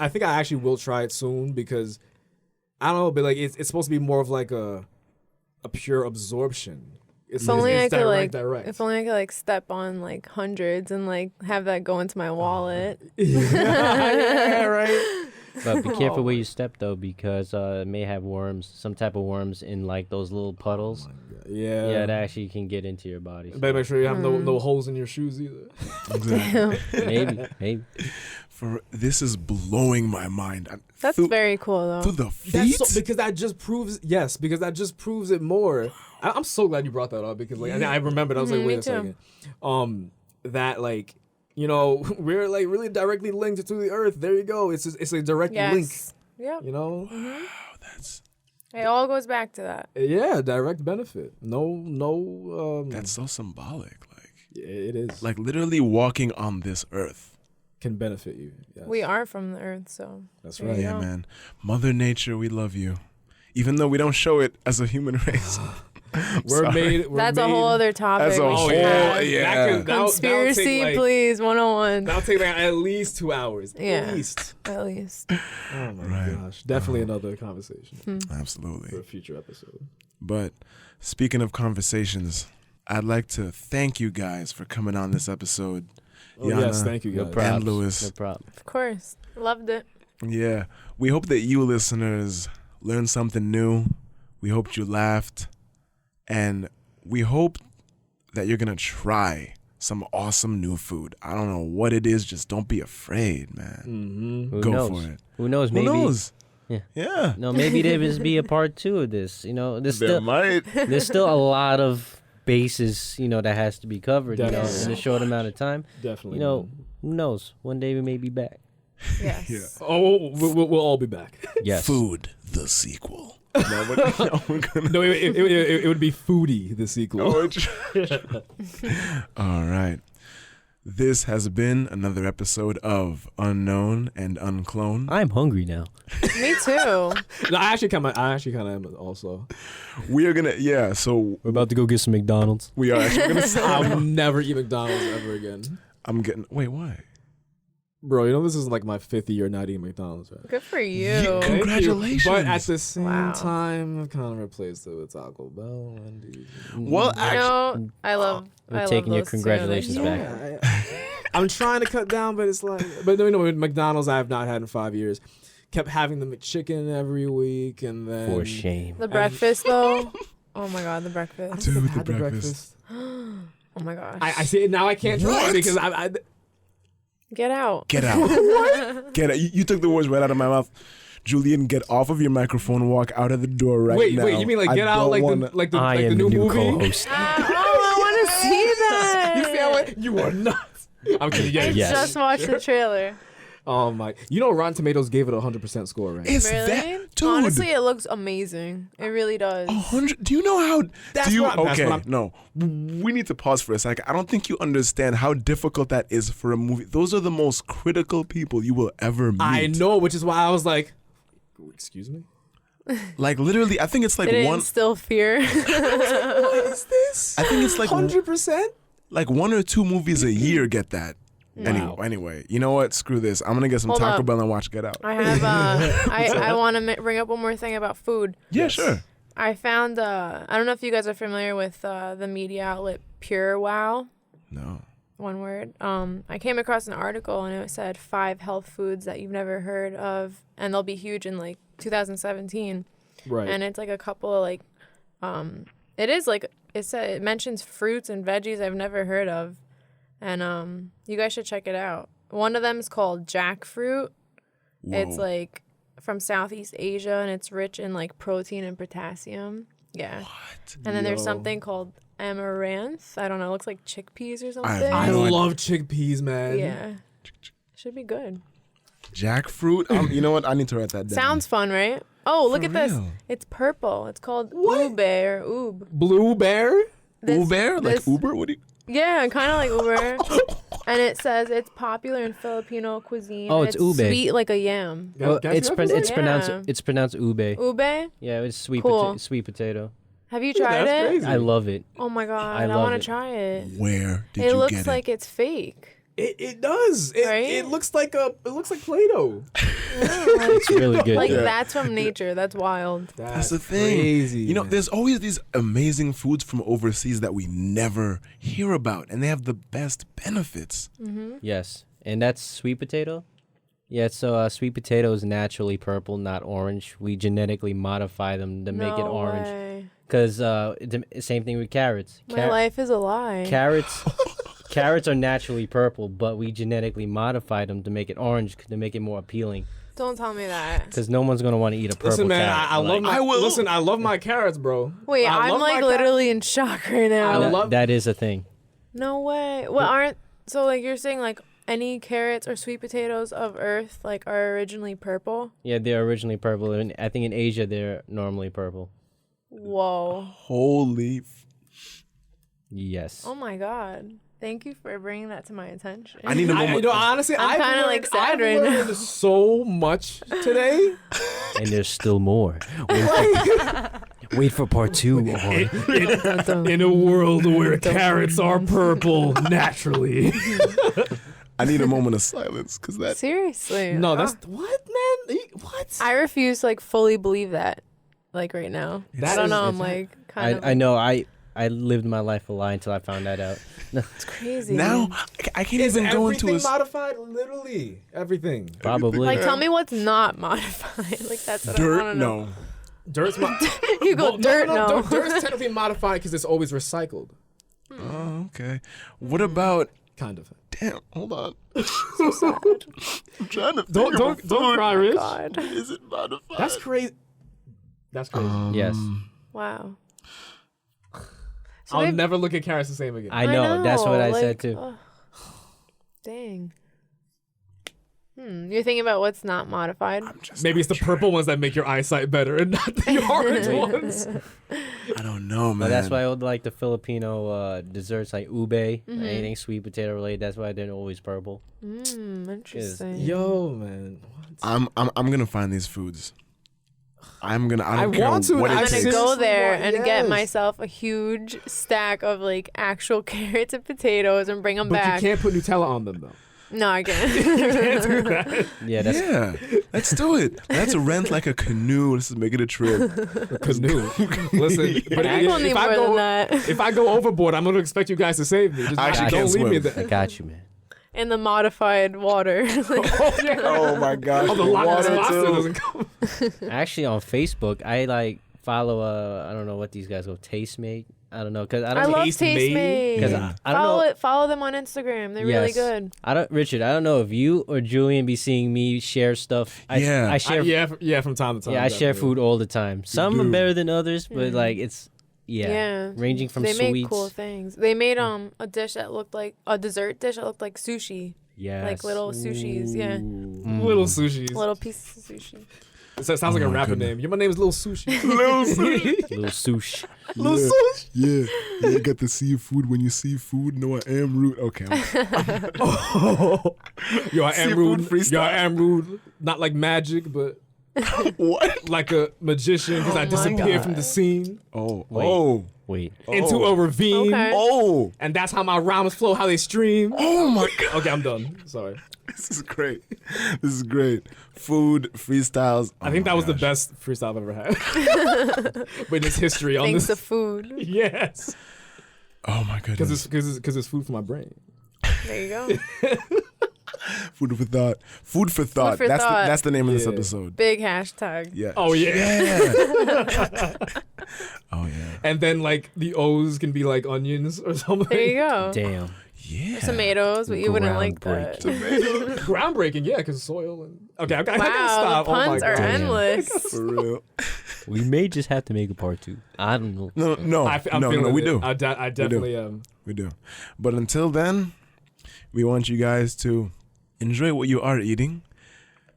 think I actually will try it soon because I don't know, but like it's supposed to be more of like a pure absorption. If only I could direct. like step on like hundreds and like have that go into my wallet. Yeah, right. But be careful where you step though, because it may have worms, some type of worms in like those little puddles. Yeah. Yeah, that actually can get into your body. Better make sure you have no holes in your shoes either. Exactly. Maybe. This is blowing my mind. That's very cool though. Through the feet? Because that just proves it more. I'm so glad you brought that up because like I remembered. I was like, wait a second. That like, we're like really directly linked to the earth. There you go. It's a direct link. Yeah. Wow, It all goes back to that. Yeah, direct benefit. No. that's so symbolic. Like it is. Like literally walking on this earth can benefit you. Yes. We are from the earth, so That's there right. you Yeah, go. man. Mother Nature, we love you. Even though we don't show it as a human race. We're made. That's a whole other topic. That's a we whole- should have. yeah. Conspiracy, please, 101. That'll take like at least 2 hours. Yeah. At least. At least. Oh my Right. gosh. Definitely another conversation for Absolutely. a future episode. But speaking of conversations, I'd like to thank you guys for coming on this episode. Oh, Yanna yes, thank you No guys. props. and Lewis. No problem. Of course. Loved it. Yeah. We hope that you listeners learned something new. We hoped you laughed. And we hope that you're going to try some awesome new food. I don't know what it is. Just don't be afraid, man. Mm-hmm. Who Go knows? for it. Who knows? Who Maybe. knows? Yeah. Yeah. No, maybe there will be a part 2 of this. There's There still might. there's still a lot of bases, that has to be covered, in Definitely. a short amount of time. Definitely. Who knows? One day we may be back. Yes. Yeah. Oh, we'll all be back. Yes. Food, the sequel. No, we're gonna... No, it would be Foodie, the sequel. All right. This has been another episode of Unknown and Uncloned. I'm hungry now. Me too. No, I actually kind of am also. We are gonna, so We're about to go get some McDonald's. we are actually gonna. I'll never eat McDonald's ever again. Wait, why? Bro, this is like my 5th year not eating McDonald's, right? Good for you. Yeah, Thank you. Congratulations. But at the same Wow. time, I've kind of replaced it with Taco Bell, Wendy's. Well, actually, I love. We're I taking love your those congratulations too. back. I'm trying to cut down, but it's like, with McDonald's I have not had in 5 years. Kept having the McChicken every week, and then For shame. The breakfast though. Oh my god, the breakfast. Dude, Had the breakfast. Oh my gosh. I see it now. I can't try What? it because I Get out. Get out. Get out. You took the words right out of my mouth. Julian, get off of your microphone. Walk out of the door right now. Wait, you mean like I get out don't like wanna- I the am new the new movie? co-host. Oh, I want to see that. You see how you are nuts. I'm kidding. Yeah, I Yes. just watched the trailer. Oh my! Rotten Tomatoes gave it 100% score, right? It's Really? that, dude. Honestly, it looks amazing. It really does. 100. Do you know how? That's do you? what Okay, I'm- no. We need to pause for a second. I don't think you understand how difficult that is for a movie. Those are the most critical people you will ever meet. I know, which is why I was like, "Excuse me." Like literally, I think it's like Did it one. instill fear? does this? I think it's like 100%. like 1 or 2 movies a year get that. Wow. Anyway, you know what? Screw this. I'm gonna get some Hold Taco up. Bell and watch Get Out. I have. I want to bring up one more thing about food. Yeah, sure. I found. I don't know if you guys are familiar with the media outlet Pure Wow. No. One word. I came across an article and it said 5 health foods that you've never heard of, and they'll be huge in like 2017. Right. And it's like a couple of like, it is like it mentions fruits and veggies I've never heard of, and you guys should check it out. One of them is called jackfruit. It's Whoa. like from Southeast Asia, and it's rich in like protein and potassium. Yeah. What? And then there's Yo. something called amaranth. I don't know. It looks like chickpeas or something. have I no idea. love chickpeas, man. Yeah. Should be good. Jackfruit. You know what? I need to write that down. Sounds fun, right? Oh, look For at this. real? It's purple. It's called What? ube or oob. Blue bear? Uber, like this- Uber. What do you? Yeah, kind of like Uber. And it says it's popular in Filipino cuisine. Oh, and it's ube. Sweet like a yam. Well, Guys, it's you pro- ever it's say? pronounced Yeah. it's pronounced ube. Ube? Yeah, it's Cool. sweet potato. Have you tried That's it? crazy. I love it. Oh my god, I I, love want it. to try it. Where did It you looks get like it's fake. It does. Right? It looks like Play-Doh. It's really good. Like Yeah. that's from nature. That's wild. That's the thing. Crazy. You know, man. there's always these amazing foods from overseas that we never hear about, and they have the best benefits. Yes, and that's sweet potato. Yeah, so sweet potato is naturally purple, not orange. We genetically modify them to make it No orange. way. Because same thing with carrots. My life is a lie. Carrots are naturally purple, but we genetically modify them to make it orange to make it more appealing. Don't tell me that. Because no one's gonna want to eat a purple Listen, man, carrot. I love my. I will. Listen, I love my carrots, bro. Wait, I I'm love my like carrots. literally in shock right now. I love- that is a thing. No way. Well, aren't so like you're saying like any carrots or sweet potatoes of Earth like are originally purple? Yeah, they're originally purple, and I think in Asia they're normally purple. Whoa. Holy. Yes. Oh my god. Thank you for bringing that to my attention. I need a moment. Honestly, I'm kinda, like, sad I've right now. learned so much today. And there's still more. Wait for part 2. In a world where carrots are purple naturally. I need a moment of silence because that. Seriously. No, that's what, man. What? I refuse to like fully believe that. Like right now. I don't know. I'm like kind of. I know. I lived my life a lie until I found that out. It's crazy. Now I can't Is even go into everything a. modified? Literally everything. Probably. Like, tell me what's not modified. Like that's what I Dirt? want to know. No. Dirt's You go dirt. No. Dirt's technically modified because it's always recycled. Oh, okay. What about? Kind of. Damn. Hold on. So sad. I'm trying to. Don't cry, Rich. God. Is it modified? That's crazy. That's crazy. Yes. Wow. So I'll they've- never look at carrots the same again. I know. That's what I said like, too. ugh. Dang. You're thinking about what's not modified. Maybe it's the purple ones that make your eyesight better and not the orange ones. I don't know, man. But that's why I would like the Filipino desserts like ube, anything sweet potato related. That's why they're always purple. Interesting. Yo, man. I'm gonna find these foods. I don't I care want to. what I it I'm takes. gonna go Seriously, there what? and get Yes. myself a huge stack of like actual carrots and potatoes and bring them But back. you can't put Nutella on them though. No, I can't. Yeah, that's Yeah, let's do it. Let's rent like a canoe. Let's make it a trip. Canoe. Listen, but I will need more than that. if I go overboard, I'm gonna expect you guys to save me. Just I don't can't leave me swim. there. I got you, man. In the modified water. Oh my gosh. Oh, the water lobster too. doesn't come. Actually, on Facebook, I like follow. I don't know what these guys go. Tastemate. I don't know because I I don't. love Taste Taste Made. Because Made. I don't Follow know. it. Follow them on Instagram. They're really Yes. good. I don't, Richard. I don't know if you or Julian be seeing me share stuff. Yeah. I share. Yeah, from time to time. Yeah, I share definitely. food all the time. Some are do. better than others, but like it's Yeah. ranging from They sweets. make cool things. They made a dish that looked like a dessert dish that looked like sushi. Yes. Like little sushis, yeah. Little sushis. Little pieces of sushi. So it sounds like a my rapper goodness. name. Your name is Little Sushi. Little sushi. Little sushi. Little Sushi. Yeah, you got the seafood when you see food. No, I am rude. Okay. Yo, I am Seafood rude. freestyle. Yo, I am rude. Not like magic, but What? like a magician because I my disappeared God. from the scene. Oh, Wait. oh. Wait. into a ravine. Okay. Oh, And that's how my rhymes flow, how they stream. oh my God. Okay, I'm done. Sorry. This is great. This is great. Food, freestyles. I think that was the best freestyle I've ever had. Witness history on Thanks this. to food. Yes. Oh my goodness. Because it's food for my brain. There you go. Food for thought. Food for thought. for that's thought. that's the name of this Yeah. episode. Big hashtag. Yeah. Oh, yeah. Oh yeah. And then, like, the O's can be, like, onions or something. There you go. Damn. Yeah. Tomatoes, but you wouldn't like that. Groundbreaking, yeah, because soil. And okay, I gotta Wow, stop. the Oh, my puns are God. endless. For real. We may just have to make a part 2. I don't know. No, I'm no, feeling we it. do. I definitely am. We do. But until then, we want you guys to enjoy what you are eating.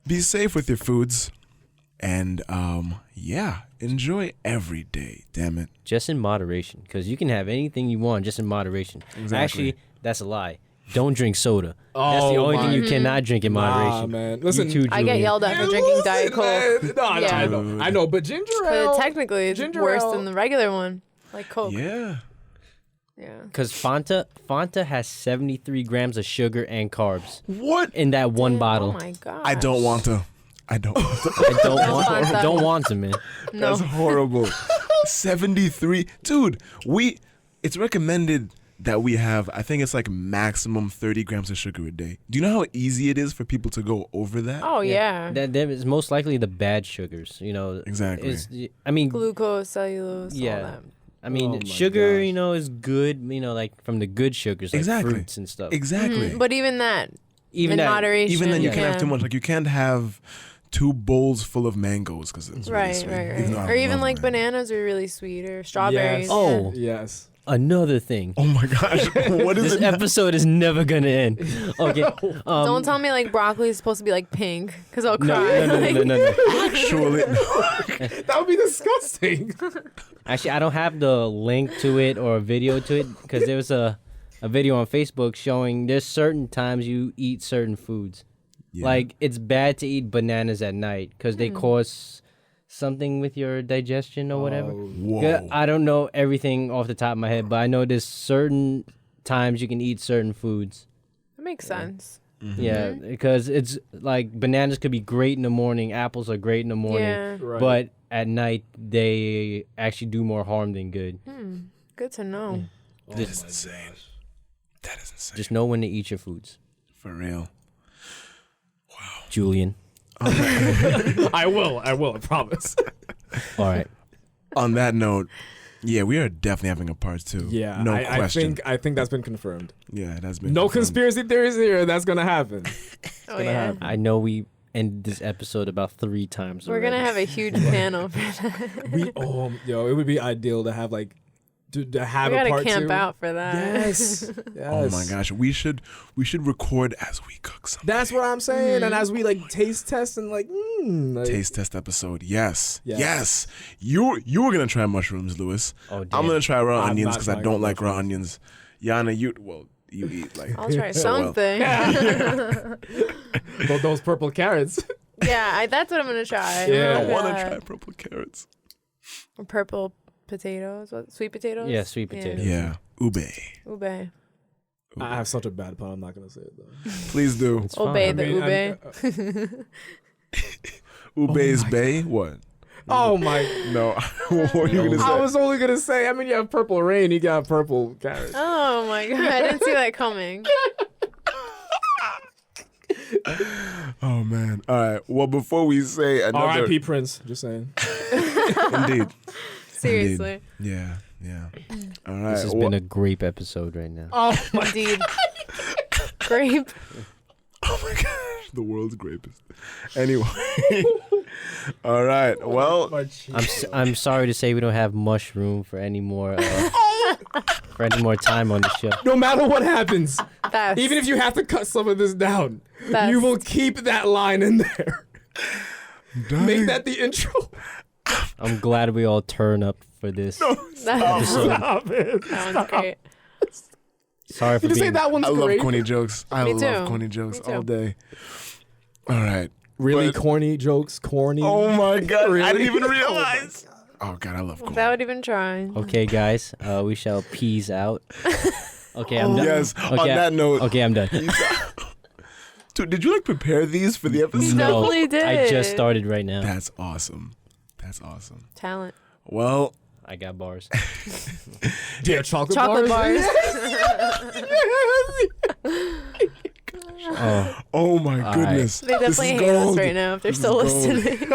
Be safe with your foods. And yeah, enjoy every day, damn it. Just in moderation, because you can have anything you want just in moderation. Exactly. Actually, that's a lie. Don't drink soda. That's the Oh only my- thing you cannot drink in Nah, moderation. man. Listen, You too, I get Julian. yelled at for drinking Diet Coke. No, Yeah. I know, but ginger But ale. technically, it's Ginger worse ale. than the regular one, like Coke. Yeah. Yeah. Because Fanta has 73 grams of sugar and carbs What? in that one Oh bottle. my god. I don't want to. I don't want to. I Fanta. don't want to, man. No. That's horrible. 73. Dude, it's recommended that we have, I think it's like maximum 30 grams of sugar a day. Do you know how easy it is for people to go over that? Oh yeah. That is most likely the bad sugars, you know. Exactly. I mean, Glucose, cellulose, Yeah. all that. I mean, Oh my sugar, gosh. you know, is good, you know, like from the good sugars, like Exactly. fruits and stuff. Exactly. Mm, but even that, Even in that, moderation. Even then, you Yeah. can't have too much. Like, you can't have 2 bowls full of mangoes because it's really Right, sweet. right, Even though right. I Or even love like mango. bananas are really sweet, or strawberries. Yes. Oh. Yes. another thing. Oh my gosh. What is This it? episode is never gonna end. Okay. Don't tell me like broccoli is supposed to be like pink, because I'll No, cry. no. Actually, That would be disgusting. Actually, I don't have the link to it or a video to it because there was a video on Facebook showing there's certain times you eat certain foods. Yeah. Like, it's bad to eat bananas at night because they cause something with your digestion or whatever. Whoa. Yeah, I don't know everything off the top of my head, but I know there's certain times you can eat certain foods. That makes sense. Yeah, because it's like bananas could be great in the morning, apples are great in the morning, Yeah. Right. but at night they actually do more harm than good. Good to know. Oh That is my insane. gosh. That is insane. Just know when to eat your foods. For real. Julian. I will, I promise. All right. On that note, yeah, we are definitely having a part 2. Yeah, No I question. think that's been confirmed. Yeah, it has been. No confirmed. conspiracy theories here. That's gonna happen. Oh yeah. happen. I know we ended this episode about 3 times. We're gonna already. have a huge panel for that. Yo, it would be ideal to have like to have We a gotta part camp 2. out for that. Yes. Oh Yes. my gosh, we should record as we cook something. That's what I'm saying. And as we like taste test and like, Taste test episode. Yes. Yeah. Yes. You were gonna try mushrooms, Lewis. Oh, damn. I'm gonna try raw I'm onions not because I trying don't like raw mushrooms. onions. Yana, you eat like I'll try so well. something. those purple carrots. Yeah, that's what I'm gonna try. Yeah. I Oh, want to God. try purple carrots. Purple potatoes. What? Sweet potatoes? Yeah, sweet potatoes. Yeah. Ube. Ube. I have such a bad pun. I'm not gonna say it though. Please do. It's Obey fine. the ube. Ube's bay? What? Oh my! No. What were you gonna say? I was only gonna say. I mean, you have purple rain. You got purple carrots. Oh my god, I didn't see that coming. Oh man. All right. Well, before we say another, R.I.P. Prince. Just saying. indeed. Seriously. Yeah. Yeah. All right. This has been a grape episode right now. Oh my! Indeed. Grape. Oh my gosh, the world's grapest. Anyway. All right. Well, My cheek. I'm sorry to say we don't have mushroom for any more time on the show. No matter what happens, That's, even if you have to cut some of this down, that's, you will keep that line in there. dang. Make that the intro. I'm glad we all turn up for this that's, episode. Stop it. that one's great. Sorry for You just say being. that one's I love great. corny jokes. I Me love too. corny jokes Me too. all day. All right. Really But- corny jokes. Corny. Oh my god! I Really? didn't even Oh my realize. Oh God, I love corn. Without even trying. Okay, guys, we shall peas out. Okay, I'm done. Yes. Okay, On that note, okay, I'm done. Dude, did you like prepare these for the episode? No, Definitely did. I just started right now. That's awesome. That's awesome. Talent. Well, I got bars. Yeah, chocolate Chocolate bars. oh my All goodness. They definitely hate us right now if they're still listening.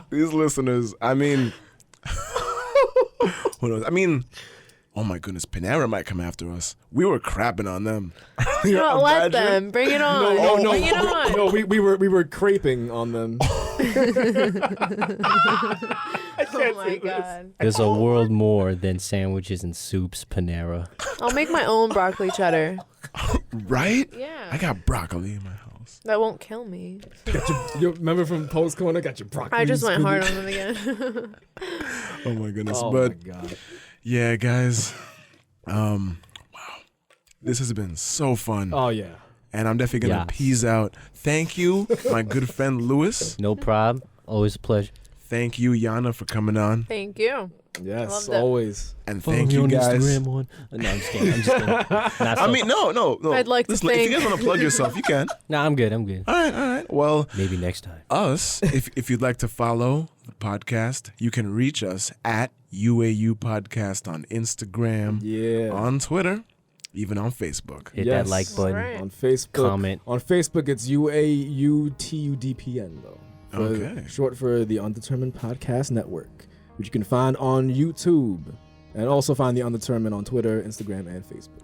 These listeners, I mean, who knows? I mean, oh my goodness, Panera might come after us. We were crapping on them. No, let them. Bring it on. No, Bring it on. no, we were craping on them. Oh my god. There's a world more than sandwiches and soups, Panera. I'll make my own broccoli cheddar. Right? Yeah. I got broccoli in my house. That won't kill me. You remember from Post Corner? Got your broccoli. I just went hard spinach. on them again. Oh my goodness. Oh but my god. yeah, guys. Wow. This has been so fun. Oh yeah. And I'm definitely going to Yes. peace out. Thank you, my good friend Lewis. No problem. Always a pleasure. Thank you, Yanna, for coming on. Thank you. Yes, Loved it. always. And thank you guys. No, I'm just kidding. I'm just kidding. Not I so- mean, no. I'd like to Listen, if thank- you guys want to plug yourself, you can. No, I'm good. I'm good. All right. Well, Maybe next time. us, if you'd like to follow the podcast, you can reach us at UAU Podcast on Instagram, Yeah. on Twitter, even on Facebook. Hit Yes. that like button. Right. On Facebook. Comment. On Facebook, it's UAUTUDPN though. Okay. Short for the Undetermined Podcast Network, which you can find on YouTube, and also find the Undetermined on Twitter, Instagram, and Facebook.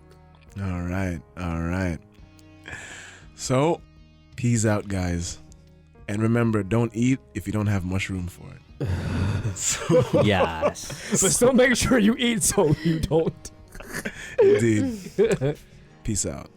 All right. So, peace out, guys. And remember, don't eat if you don't have mushroom for it. Yes. But still make sure you eat so you don't. Indeed. Peace out.